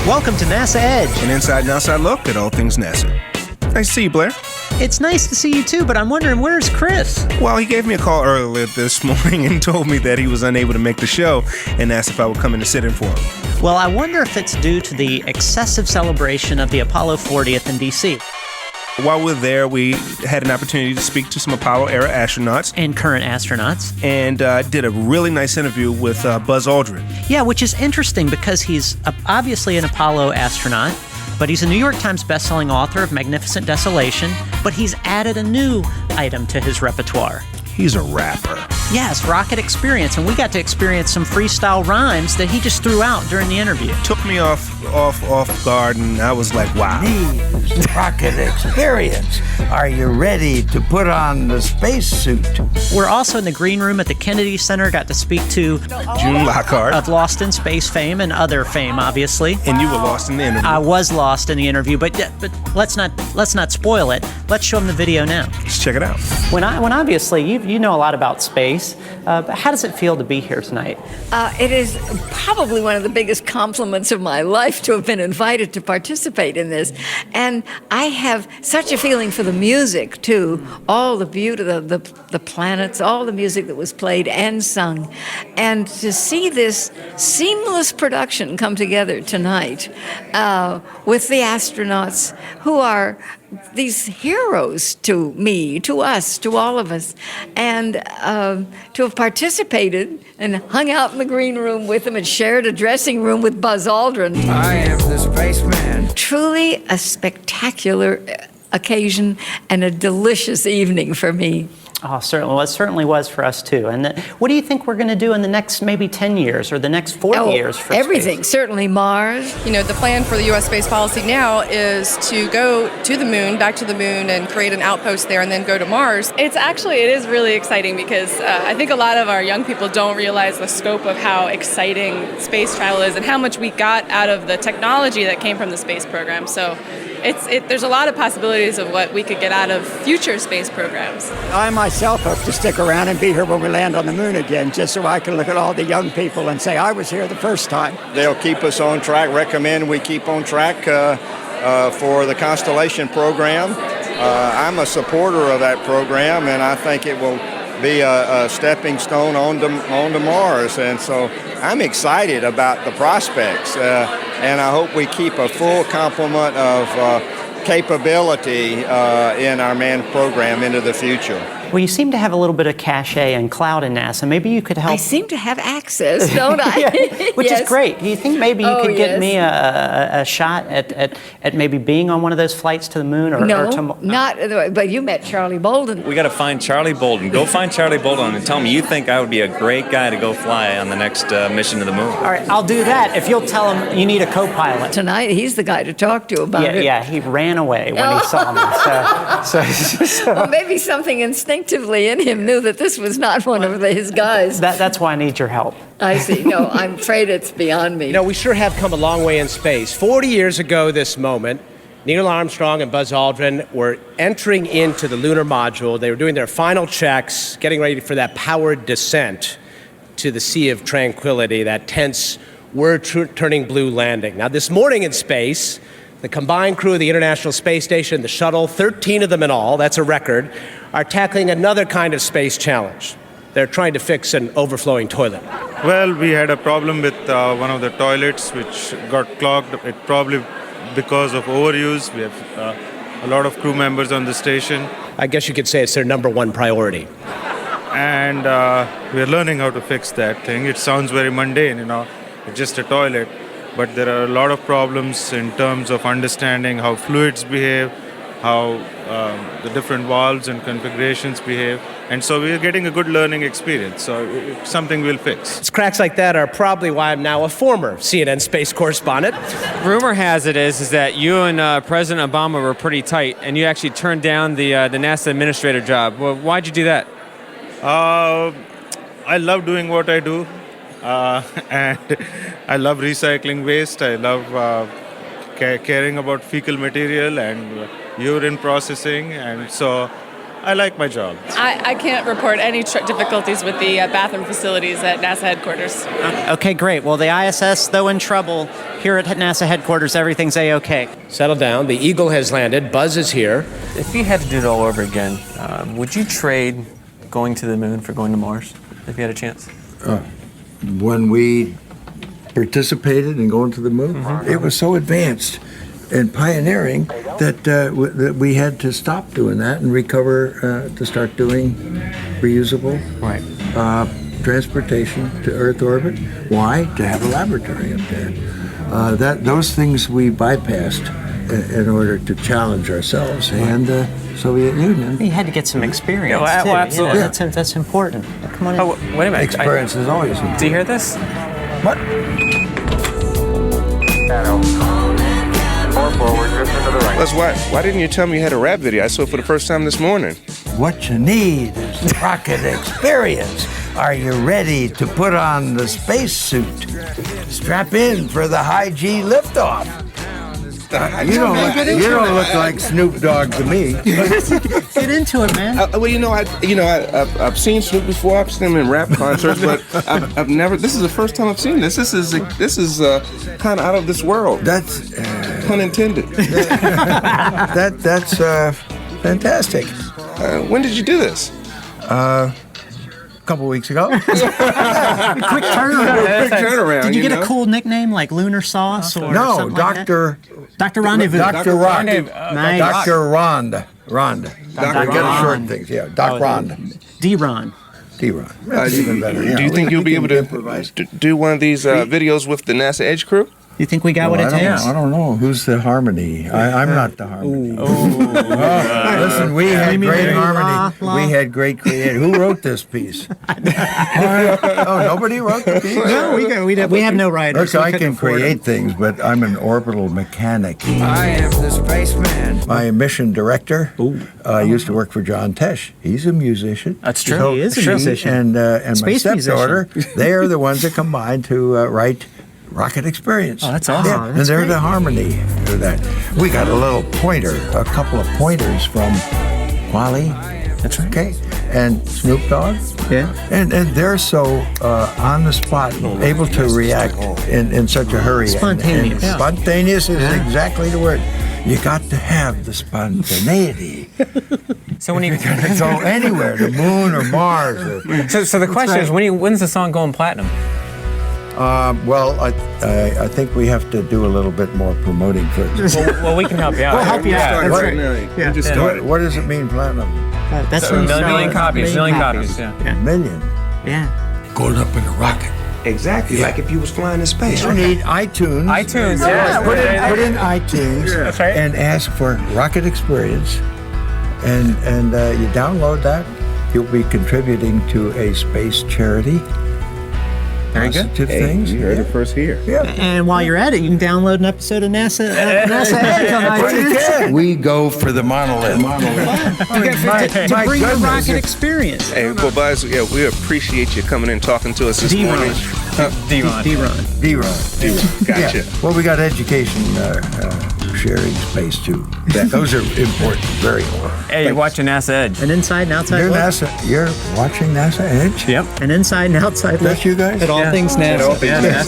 Welcome to NASA Edge. An inside and outside look at all things NASA. Nice to see you, Blair. It's nice to see you too, but I'm wondering, where's Chris? Well, he gave me a call earlier this morning and told me that he was unable to make the show and asked if I would come in to sit in for him. Well, I wonder if it's due to the excessive celebration of the Apollo 40th in D.C. While we're there, we had an opportunity to speak to some Apollo-era astronauts. And current astronauts. And did a really nice interview with Buzz Aldrin. Yeah, which is interesting because he's obviously an Apollo astronaut, but he's a New York Times bestselling author of Magnificent Desolation, but he's added a new item to his repertoire. He's a rapper. Yes, Rocket Experience, and we got to experience some freestyle rhymes that he just threw out during the interview. Took me off guard, and I was like, wow. Needs Rocket Experience. Are you ready to put on the spacesuit? We're also in the green room at the Kennedy Center, got to speak to June Lockhart of Lost in Space fame and other fame, obviously. And you were lost in the interview. I was lost in the interview, but let's not spoil it. Let's show them the video now. Let's check it out. When obviously you know a lot about space, but how does it feel to be here tonight? It is probably one of the biggest compliments of my life to have been invited to participate in this. And I have such a feeling for the music, too. All the beauty, the planets, all the music that was played and sung. And to see this seamless production come together tonight with the astronauts who are these heroes to me, to us, to all of us, and to have participated and hung out in the green room with them and shared a dressing room with Buzz Aldrin. I am the spaceman. Truly a spectacular occasion and a delicious evening for me. Oh, certainly. Well, it certainly was for us, too. And what do you think we're going to do in the next maybe 10 years or the next 40 years for everything. space? Certainly Mars. You know, the plan for the U.S. space policy now is to go to the moon, back to the moon, and create an outpost there and then go to Mars. It is really exciting because I think a lot of our young people don't realize the scope of how exciting space travel is and how much we got out of the technology that came from the space program. So there's a lot of possibilities of what we could get out of future space programs. I myself hope to stick around and be here when we land on the moon again, just so I can look at all the young people and say I was here the first time. They'll keep us on track, recommend we keep on track for the Constellation program. I'm a supporter of that program, and I think it will be a stepping stone on to Mars. And so I'm excited about the prospects, and I hope we keep a full complement of capability in our manned program into the future. Well, you seem to have a little bit of cachet and clout in NASA. Maybe you could help. I seem to have access, don't I? Yeah, which Yes. is great. Do you think maybe you could get yes. me a shot at maybe being on one of those flights to the moon? Not. But you met Charlie Bolden. We got to find Charlie Bolden. Go find Charlie Bolden and tell me you think I would be a great guy to go fly on the next mission to the moon. All right, I'll do that if you'll tell him you need a co-pilot. Tonight, he's the guy to talk to about it. Yeah, he ran away when he saw me. So. Well, maybe something instinctively in him knew that this was not one of his guys. That's why I need your help. I see. No, I'm afraid it's beyond me. You know, we sure have come a long way in space. 40 years ago this moment, Neil Armstrong and Buzz Aldrin were entering into the lunar module. They were doing their final checks, getting ready for that powered descent to the Sea of Tranquility, that tense, word-turning blue landing. Now, this morning in space, the combined crew of the International Space Station, the shuttle, 13 of them in all, that's a record, are tackling another kind of space challenge. They're trying to fix an overflowing toilet. Well, we had a problem with one of the toilets which got clogged. It probably because of overuse. We have a lot of crew members on the station. I guess you could say it's their number one priority. And we're learning how to fix that thing. It sounds very mundane, it's just a toilet. But there are a lot of problems in terms of understanding how fluids behave, how the different valves and configurations behave. And so we're getting a good learning experience. So it's something we'll fix. It's cracks like that are probably why I'm now a former CNN space correspondent. Rumor has it is that you and President Obama were pretty tight, and you actually turned down the NASA administrator job. Well, why'd you do that? I love doing what I do. And I love recycling waste. I love caring about fecal material and urine processing. And so I like my job. I can't report any difficulties with the bathroom facilities at NASA headquarters. Okay, great. Well, the ISS, though in trouble, here at NASA headquarters, everything's A-okay. Settle down. The Eagle has landed. Buzz is here. If you had to do it all over again, would you trade going to the moon for going to Mars if you had a chance? When we participated in going to the moon, it was so advanced and pioneering that we had to stop doing that and recover to start doing reusable transportation to Earth orbit. Why? To have a laboratory up there. Those things we bypassed in order to challenge ourselves and the Soviet Union. You had to get some experience, well, too. absolutely. You know, that's important. Come on in. Oh, wait a minute. Experience is always important. Do you hear this? What? Les, why didn't you tell me you had a rap video? I saw it for the first time this morning. What you need is the rocket experience. Are you ready to put on the spacesuit? Strap in for the high G liftoff. You don't look like Snoop Dogg to me. Get into it, man. I've seen Snoop before. I've seen him in rap concerts, but I've never. This is the first time I've seen this. This is kind of out of this world. That's pun intended. That's fantastic. When did you do this? A couple weeks ago. Quick turnaround. Quick turnaround. Did you get a cool nickname like Lunar Sauce or No, something Dr. Dr. Rendezvous. Dr. Rond. Nice. Dr. Rond. Rond. I gotta shorten things. Yeah, Doc Rond. D-Ron. D-Ron. That's even better. Do you think you'll be able to do one of these videos with the NASA Edge crew? You think we got what it takes? I don't know. Who's the harmony? I'm not the harmony. Listen, we had great harmony. We had great creative. Who wrote this piece? Nobody wrote the piece? No, we have no writers. Look, I can create things, but I'm an orbital mechanic. I am the spaceman. My mission director used to work for John Tesh. He's a musician. That's true. So he is a musician. And my stepdaughter, they are the ones that combine to write Rocket Experience. Oh, that's awesome. Yeah, and they're the harmony of that. We got a couple of pointers from Wally. That's right. Okay. And Snoop Dogg. Yeah. And they're so on the spot, able to react in such a hurry. Spontaneous. And spontaneous is exactly the word. You got to have the spontaneity. So when you go anywhere, the moon or Mars. So the question is, when's the song going platinum? Well, I think we have to do a little bit more promoting first. Well, we can help you out. We'll help you out. What does it mean, platinum? That's a million copies. Million copies. Yeah. Million. Yeah. Going up in a rocket. Exactly, like if you was flying in space. You need iTunes. iTunes, Put in iTunes and ask for Rocket Experience, and you download that. You'll be contributing to a space charity. Very good. Positive things. You heard it first here. Yeah. And while you're at it, you can download an episode of NASA Edge on iTunes. We go for the monolith. To bring the rocket experience. Hey, well, Buzz, we appreciate you coming in and talking to us this morning. D-Ron. Gotcha. Yeah. Well, we got education sharing space too. Those are important, very important. Hey, you're watching NASA Edge. An inside and outside look. You're watching NASA Edge? Yep. An inside and outside look. That's you guys? At all things NASA. Yeah.